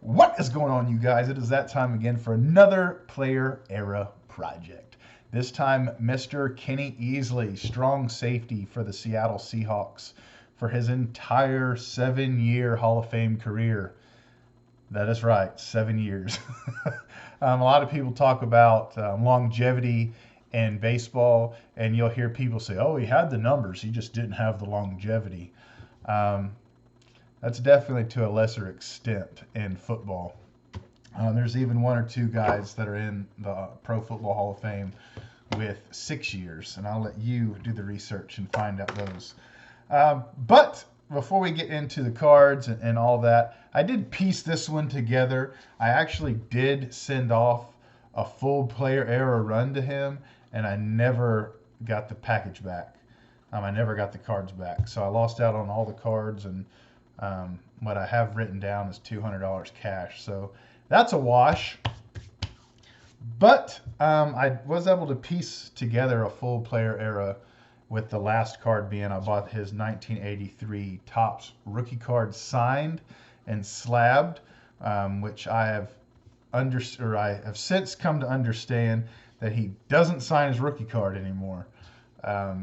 What is going on, you guys? It is that time again for another player era project. This time, Mr. Kenny Easley, strong safety for the Seattle Seahawks for his entire 7-year Hall of Fame career. That is right, 7 years. A lot of people talk about longevity in baseball, and you'll hear people say, oh, he had the numbers, he just didn't have the longevity. That's definitely to a lesser extent in football. There's even one or two guys that are in the Pro Football Hall of Fame with 6 years, and I'll let you do the research and find out those. But before we get into the cards and all that, I did piece this one together. I actually did send off a full player era run to him, and I never got the package back. I never got the cards back. So I lost out on all the cards, and what I have written down is $200 cash. So that's a wash. But I was able to piece together a full player era, with the last card being I bought his 1983 Topps rookie card signed and slabbed, which I have since come to understand that he doesn't sign his rookie card anymore.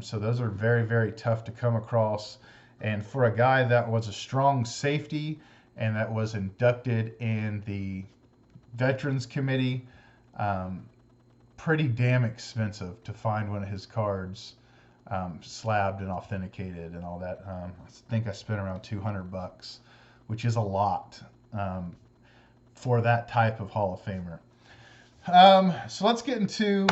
So those are very, very tough to come across. And for a guy that was a strong safety and that was inducted in the Veterans Committee, pretty damn expensive to find one of his cards slabbed and authenticated and all that. I think I spent around $200, which is a lot for that type of Hall of Famer. So let's get into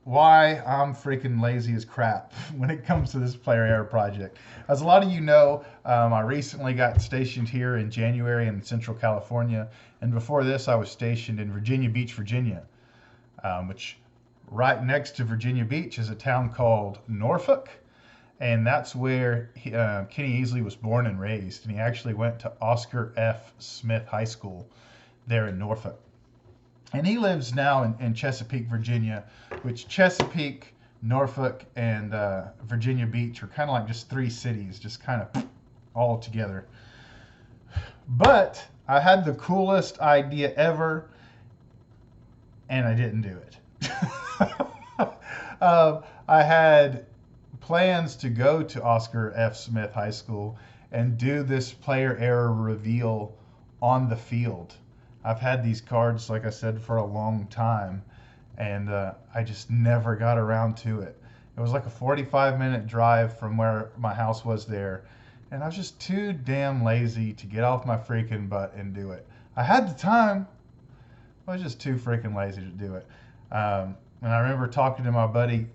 why I'm freaking lazy as crap when it comes to this player era project. As a lot of you know, I recently got stationed here in January in Central California, and before this I was stationed in Virginia Beach, Virginia, which right next to Virginia Beach is a town called Norfolk, and that's where Kenny Easley was born and raised, and he actually went to Oscar F. Smith High School there in Norfolk. And he lives now in Chesapeake, Virginia, which Chesapeake, Norfolk, and Virginia Beach are kind of like just three cities, just kind of all together. But I had the coolest idea ever, and I didn't do it. I had plans to go to Oscar F. Smith High School and do this player era reveal on the field. I've had these cards, like I said, for a long time, and I just never got around to it. It was like a 45-minute drive from where my house was there, and I was just too damn lazy to get off my freaking butt and do it. I had the time, I was just too freaking lazy to do it. And I remember talking to my buddy,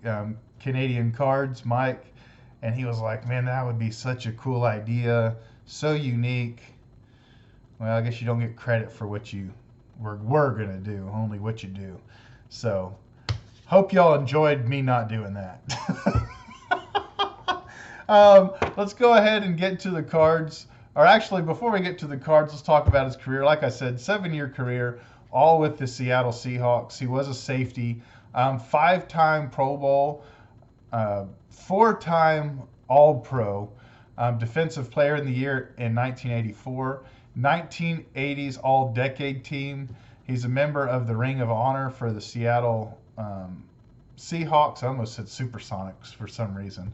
Canadian Cards, Mike, and he was like, man, that would be such a cool idea, so unique. Well, I guess you don't get credit for what you were going to do, only what you do. So, hope y'all enjoyed me not doing that. Let's go ahead and get to the cards. Or actually, before we get to the cards, let's talk about his career. Like I said, 7-year career, all with the Seattle Seahawks. He was a safety, 5-time Pro Bowl, 4-time All-Pro, Defensive Player in the Year in 1984. 1980s All-Decade Team. He's a member of the Ring of Honor for the Seattle Seahawks. I almost said Supersonics for some reason.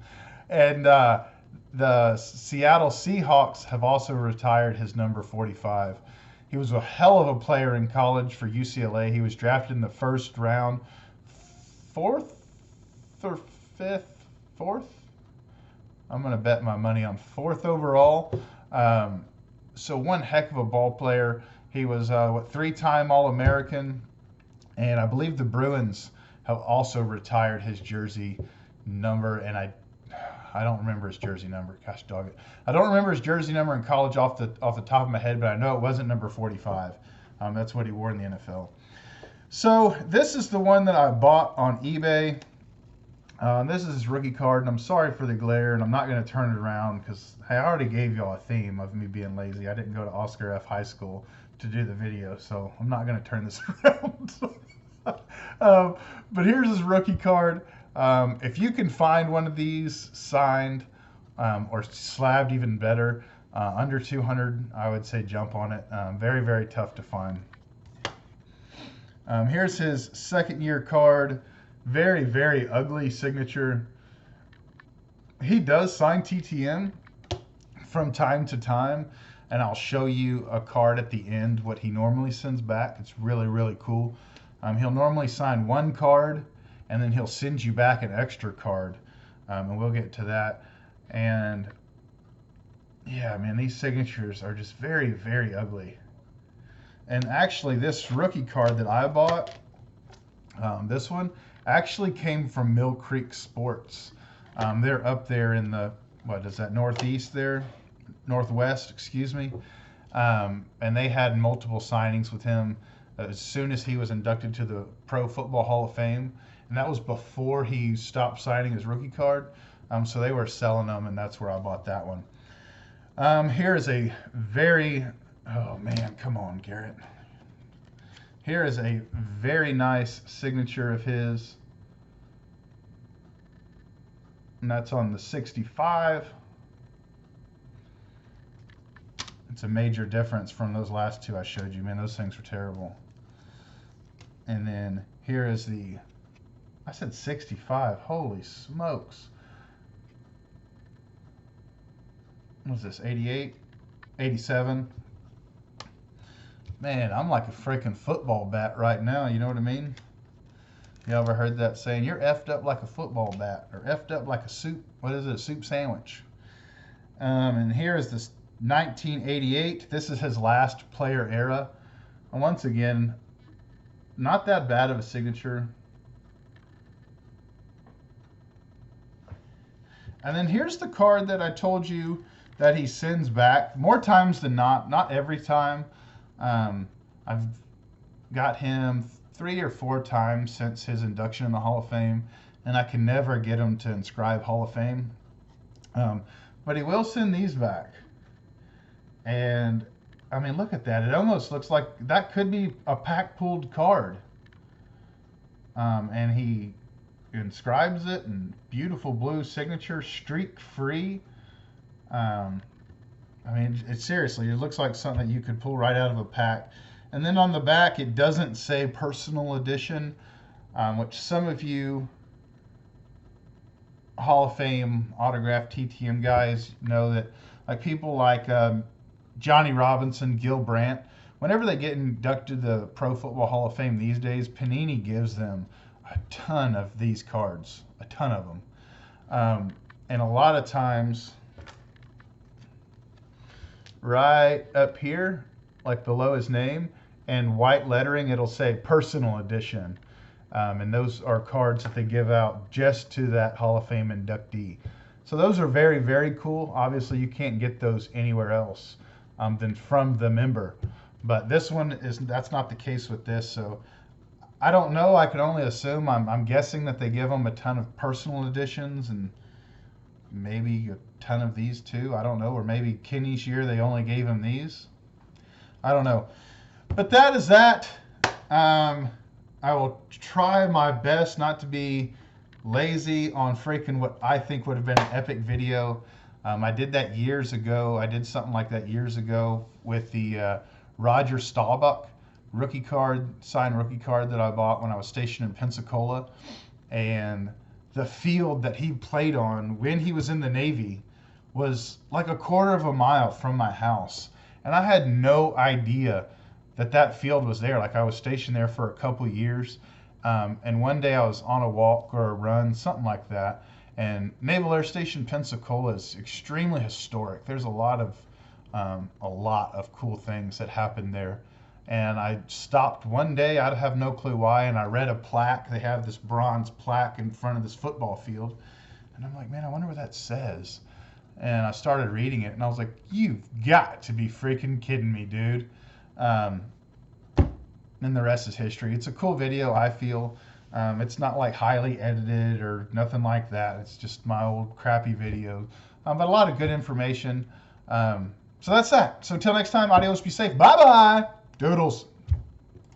And the Seattle Seahawks have also retired his number 45. He was a hell of a player in college for UCLA. He was drafted in the first round, 4th or 5th? 4th? I'm going to bet my money on 4th overall. So one heck of a ball player. He was 3-time All-American, and I believe the Bruins have also retired his jersey number, and I don't remember his jersey number. Gosh dog it, I don't remember his jersey number in college off the top of my head, but I know it wasn't number 45. That's what he wore in the NFL. So this is the one that I bought on eBay. This is his rookie card, and I'm sorry for the glare, and I'm not going to turn it around because I already gave y'all a theme of me being lazy. I didn't go to Oscar F. High School to do the video, so I'm not going to turn this around. But here's his rookie card. If you can find one of these signed or slabbed, even better, Under 200, I would say jump on it. Very, very tough to find. Here's his second-year card. Very, very ugly signature. He does sign TTM from time to time, and I'll show you a card at the end, what he normally sends back. It's really, really cool. He'll normally sign one card, and then he'll send you back an extra card, and we'll get to that. And yeah, man, these signatures are just very, very ugly. And actually, this rookie card that I bought, this one, actually came from Mill Creek Sports. They're up there in the, what is that, northeast there? Northwest, excuse me. And they had multiple signings with him as soon as he was inducted to the Pro Football Hall of Fame. And that was before he stopped signing his rookie card. So they were selling them, and that's where I bought that one. Here is a very, oh man, come on, Garrett. Here is a very nice signature of his. And that's on the 65. It's a major difference from those last two I showed you. Man, those things were terrible. And then here is the, I said 65. Holy smokes. What is this, 88? 87? Man, I'm like a freaking football bat right now, you know what I mean? You ever heard that saying, you're effed up like a football bat, or effed up like a soup, what is it, a soup sandwich? And here is this 1988. This is his last player era. And once again, not that bad of a signature. And then here's the card that I told you that he sends back more times than not every time. I've got him 3 or 4 times since his induction in the Hall of Fame, and I can never get him to inscribe Hall of Fame. But he will send these back. And I mean, look at that. It almost looks like that could be a pack pulled card. And he inscribes it in beautiful blue signature, streak free. I mean, seriously, it looks like something that you could pull right out of a pack. And then on the back, it doesn't say personal edition, which some of you Hall of Fame autographed TTM guys know that, like people like Johnny Robinson, Gil Brandt, whenever they get inducted to the Pro Football Hall of Fame these days, Panini gives them a ton of these cards, a ton of them. And a lot of times, right up here, like below his name, and white lettering, it'll say personal edition. And those are cards that they give out just to that Hall of Fame inductee. So those are very, very cool. Obviously, you can't get those anywhere else than from the member. But this one, that's not the case with this. So I don't know. I can only assume. I'm guessing that they give them a ton of personal editions and maybe a ton of these too. I don't know. Or maybe Kenny's year, they only gave him these. I don't know. But that is that. I will try my best not to be lazy on freaking what I think would have been an epic video. I did that years ago. I did something like that years ago with the Roger Staubach rookie card, signed rookie card that I bought when I was stationed in Pensacola. And the field that he played on when he was in the Navy was like a quarter of a mile from my house. And I had no idea that field was there. Like I was stationed there for a couple years. And one day I was on a walk or a run, something like that. And Naval Air Station Pensacola is extremely historic. There's a lot of cool things that happened there. And I stopped one day, I have no clue why, and I read a plaque. They have this bronze plaque in front of this football field. And I'm like, man, I wonder what that says. And I started reading it, and I was like, you've got to be freaking kidding me, dude. And the rest is history. It's a cool video, I feel. It's not like highly edited or nothing like that. It's just my old crappy video. But a lot of good information. So that's that. So until next time, adios, be safe. Bye-bye. Doodles.